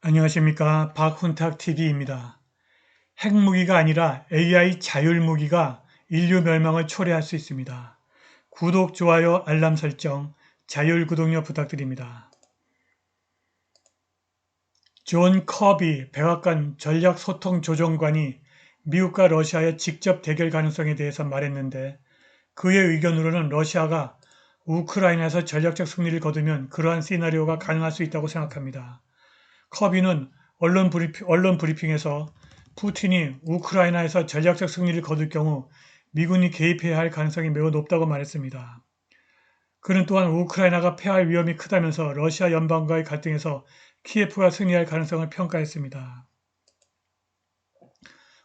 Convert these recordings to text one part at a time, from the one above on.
안녕하십니까. 박훈탁TV입니다. 핵무기가 아니라 AI 자율무기가 인류 멸망을 초래할 수 있습니다. 구독, 좋아요, 알람 설정, 자율구독료 부탁드립니다. 존 커비 백악관 전략소통조정관이 미국과 러시아의 직접 대결 가능성에 대해서 말했는데 그의 의견으로는 러시아가 우크라이나에서 전략적 승리를 거두면 그러한 시나리오가 가능할 수 있다고 생각합니다. 커비는 언론 브리핑에서 푸틴이 우크라이나에서 전략적 승리를 거둘 경우 미군이 개입해야 할 가능성이 매우 높다고 말했습니다. 그는 또한 우크라이나가 패할 위험이 크다면서 러시아 연방과의 갈등에서 키예프가 승리할 가능성을 평가했습니다.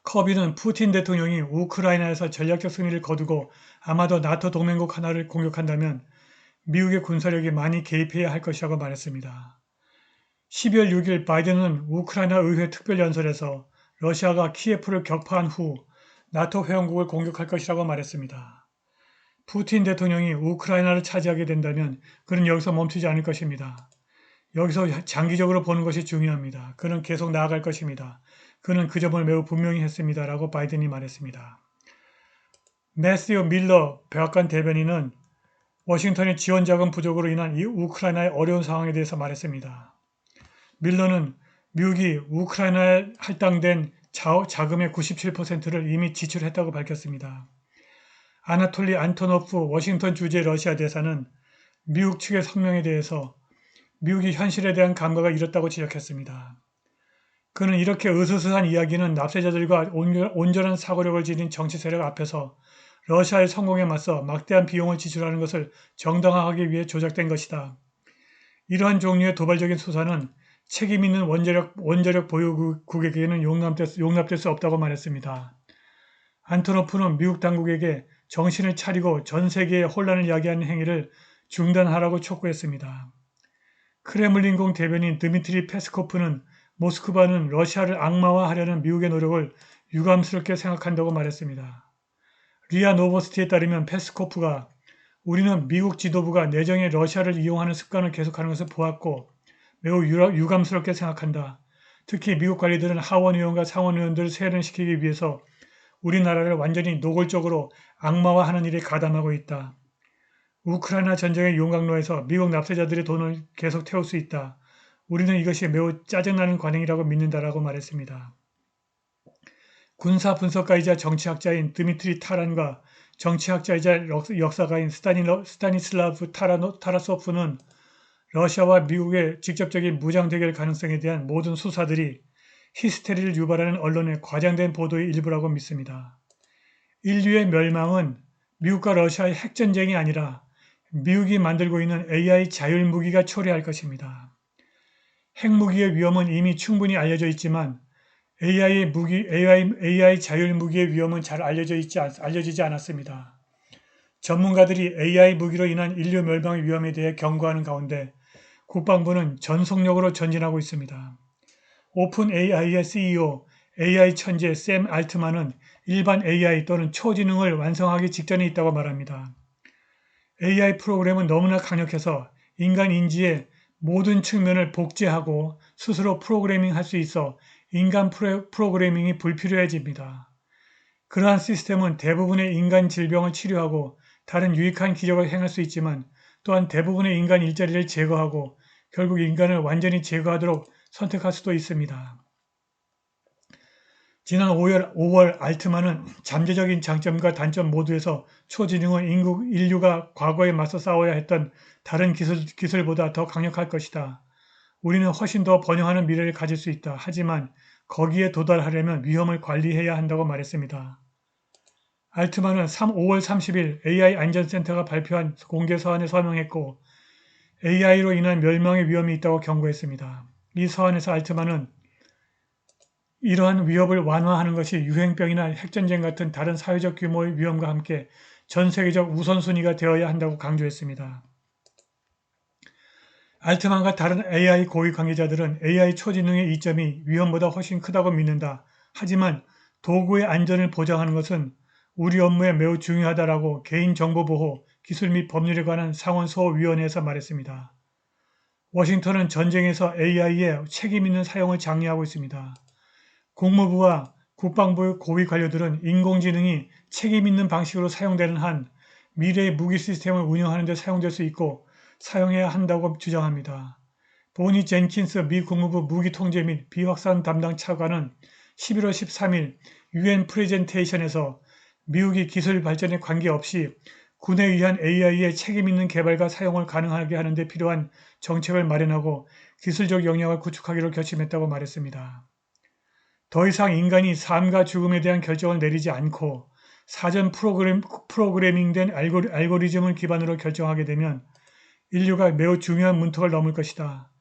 커비는 푸틴 대통령이 우크라이나에서 전략적 승리를 거두고 아마도 나토 동맹국 하나를 공격한다면 미국의 군사력이 많이 개입해야 할 것이라고 말했습니다. 12월 6일 바이든은 우크라이나 의회 특별연설에서 러시아가 키예프를 격파한 후 나토 회원국을 공격할 것이라고 말했습니다. 푸틴 대통령이 우크라이나를 차지하게 된다면 그는 여기서 멈추지 않을 것입니다. 여기서 장기적으로 보는 것이 중요합니다. 그는 계속 나아갈 것입니다. 그는 그 점을 매우 분명히 했습니다. 라고 바이든이 말했습니다. 매스유 밀러 백악관 대변인은 워싱턴의 지원 자금 부족으로 인한 이 우크라이나의 어려운 상황에 대해서 말했습니다. 밀러는 미국이 우크라이나에 할당된 자금의 97%를 이미 지출했다고 밝혔습니다. 아나톨리 안토노프 워싱턴 주재 러시아 대사는 미국 측의 성명에 대해서 미국이 현실에 대한 감각을 잃었다고 지적했습니다. 그는 이렇게 으스스한 이야기는 납세자들과 온전한 사고력을 지닌 정치 세력 앞에서 러시아의 성공에 맞서 막대한 비용을 지출하는 것을 정당화하기 위해 조작된 것이다. 이러한 종류의 도발적인 수사는 책임 있는 원자력 보유국에게는 용납될 수 없다고 말했습니다. 안토노프는 미국 당국에게 정신을 차리고 전 세계에 혼란을 야기하는 행위를 중단하라고 촉구했습니다. 크레물린궁 대변인 드미트리 페스코프는 모스크바는 러시아를 악마화하려는 미국의 노력을 유감스럽게 생각한다고 말했습니다. 리아 노보스티에 따르면 페스코프가 우리는 미국 지도부가 내정에 러시아를 이용하는 습관을 계속하는 것을 보았고 매우 유감스럽게 생각한다. 특히 미국 관리들은 하원의원과 상원의원들을 세련시키기 위해서 우리나라를 완전히 노골적으로 악마화하는 일에 가담하고 있다. 우크라이나 전쟁의 용광로에서 미국 납세자들의 돈을 계속 태울 수 있다. 우리는 이것이 매우 짜증나는 관행이라고 믿는다라고 말했습니다. 군사 분석가이자 정치학자인 드미트리 타란과 정치학자이자 역사가인 스타니슬라브 타라소프는 러시아와 미국의 직접적인 무장 대결 가능성에 대한 모든 수사들이 히스테리를 유발하는 언론의 과장된 보도의 일부라고 믿습니다. 인류의 멸망은 미국과 러시아의 핵전쟁이 아니라 미국이 만들고 있는 AI 자율무기가 초래할 것입니다. 핵무기의 위험은 이미 충분히 알려져 있지만 AI 자율무기의 위험은 잘 알려지지 않았습니다. 전문가들이 AI 무기로 인한 인류 멸망의 위험에 대해 경고하는 가운데 국방부는 전속력으로 전진하고 있습니다. 오픈 AI의 CEO, AI 천재 샘 알트만은 일반 AI 또는 초지능을 완성하기 직전에 있다고 말합니다. AI 프로그램은 너무나 강력해서 인간 인지의 모든 측면을 복제하고 스스로 프로그래밍할 수 있어 인간 프로그래밍이 불필요해집니다. 그러한 시스템은 대부분의 인간 질병을 치료하고 다른 유익한 기적을 행할 수 있지만 또한 대부분의 인간 일자리를 제거하고 결국 인간을 완전히 제거하도록 선택할 수도 있습니다. 지난 5월 알트만은 잠재적인 장점과 단점 모두에서 초지능은 인류가 과거에 맞서 싸워야 했던 다른 기술보다 더 강력할 것이다. 우리는 훨씬 더 번영하는 미래를 가질 수 있다. 하지만 거기에 도달하려면 위험을 관리해야 한다고 말했습니다. 알트만은 5월 30일 AI 안전센터가 발표한 공개 서한에 서명했고 AI로 인한 멸망의 위험이 있다고 경고했습니다. 이 서한에서 알트만은 이러한 위협을 완화하는 것이 유행병이나 핵전쟁 같은 다른 사회적 규모의 위험과 함께 전 세계적 우선순위가 되어야 한다고 강조했습니다. 알트만과 다른 AI 고위 관계자들은 AI 초지능의 이점이 위험보다 훨씬 크다고 믿는다. 하지만 도구의 안전을 보장하는 것은 우리 업무에 매우 중요하다라고 개인정보보호, 기술 및 법률에 관한 상원소위원회에서 말했습니다. 워싱턴은 전쟁에서 AI의 책임있는 사용을 장려하고 있습니다. 국무부와 국방부 고위 관료들은 인공지능이 책임있는 방식으로 사용되는 한 미래의 무기 시스템을 운영하는 데 사용될 수 있고 사용해야 한다고 주장합니다. 보니 젠킨스 미 국무부 무기통제 및 비확산 담당 차관은 11월 13일 UN 프레젠테이션에서 미국이 기술 발전에 관계없이 군에 의한 AI의 책임있는 개발과 사용을 가능하게 하는 데 필요한 정책을 마련하고 기술적 역량을 구축하기로 결심했다고 말했습니다. 더 이상 인간이 삶과 죽음에 대한 결정을 내리지 않고 사전 프로그래밍된 알고리즘을 기반으로 결정하게 되면 인류가 매우 중요한 문턱을 넘을 것이다.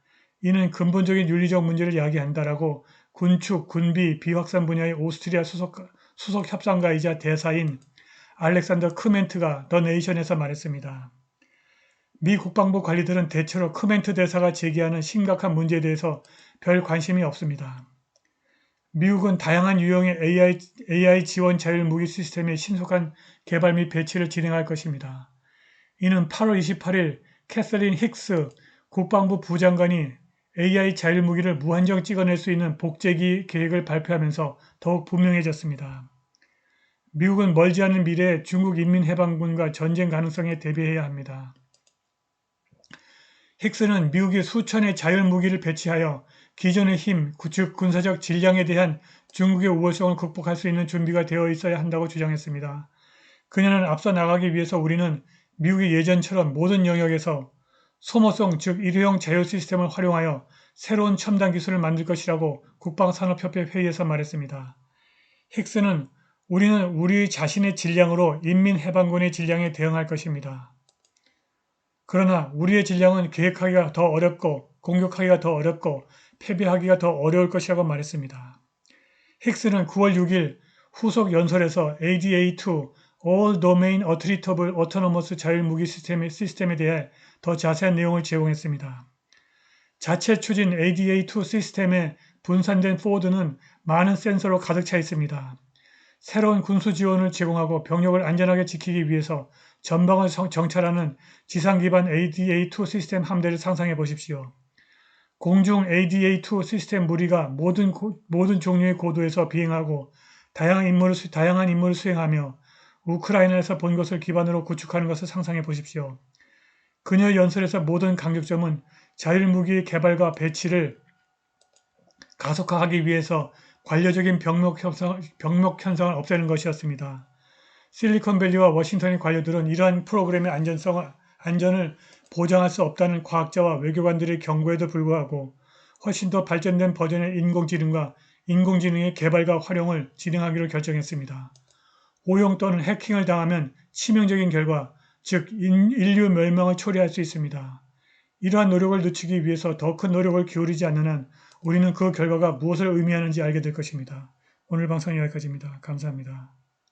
이는 근본적인 윤리적 문제를 야기한다라고 군축, 군비, 비확산 분야의 오스트리아 수석 협상가이자 대사인 알렉산더 크멘트가 더 네이션에서 말했습니다. 미 국방부 관리들은 대체로 크멘트 대사가 제기하는 심각한 문제에 대해서 별 관심이 없습니다. 미국은 다양한 유형의 AI 지원 자율 무기 시스템의 신속한 개발 및 배치를 진행할 것입니다. 이는 8월 28일 캐서린 힉스 국방부 부장관이 AI 자율 무기를 무한정 찍어낼 수 있는 복제기 계획을 발표하면서 더욱 분명해졌습니다. 미국은 멀지 않은 미래에 중국 인민해방군과 전쟁 가능성에 대비해야 합니다. 힉스는 미국이 수천의 자율 무기를 배치하여 기존의 힘, 즉 군사적 질량에 대한 중국의 우월성을 극복할 수 있는 준비가 되어 있어야 한다고 주장했습니다. 그녀는 앞서 나가기 위해서 우리는 미국이 예전처럼 모든 영역에서 소모성, 즉 일회용 자율 시스템을 활용하여 새로운 첨단 기술을 만들 것이라고 국방산업협회 회의에서 말했습니다. 힉스는 우리는 우리 자신의 질량으로 인민해방군의 질량에 대응할 것입니다. 그러나 우리의 질량은 계획하기가 더 어렵고 공격하기가 더 어렵고 패배하기가 더 어려울 것이라고 말했습니다. 힉스는 9월 6일 후속 연설에서 ADA2 All Domain Attritable Autonomous 자율 무기 시스템에 대해 더 자세한 내용을 제공했습니다. 자체 추진 ADA2 시스템에 분산된 포드는 많은 센서로 가득 차 있습니다. 새로운 군수 지원을 제공하고 병력을 안전하게 지키기 위해서 전방을 정찰하는 지상 기반 ADA2 시스템 함대를 상상해 보십시오. 공중 ADA2 시스템 무리가 모든 종류의 고도에서 비행하고 다양한 임무를 수행하며 우크라이나에서 본 것을 기반으로 구축하는 것을 상상해 보십시오. 그녀의 연설에서 모든 강조점은 자율무기의 개발과 배치를 가속화하기 위해서 관료적인 병목 현상을 없애는 것이었습니다. 실리콘밸리와 워싱턴의 관료들은 이러한 프로그램의 안전을 보장할 수 없다는 과학자와 외교관들의 경고에도 불구하고 훨씬 더 발전된 버전의 인공지능과 인공지능의 개발과 활용을 진행하기로 결정했습니다. 오용 또는 해킹을 당하면 치명적인 결과, 즉 인류 멸망을 초래할 수 있습니다. 이러한 노력을 늦추기 위해서 더 큰 노력을 기울이지 않는 한 우리는 그 결과가 무엇을 의미하는지 알게 될 것입니다. 오늘 방송은 여기까지입니다. 감사합니다.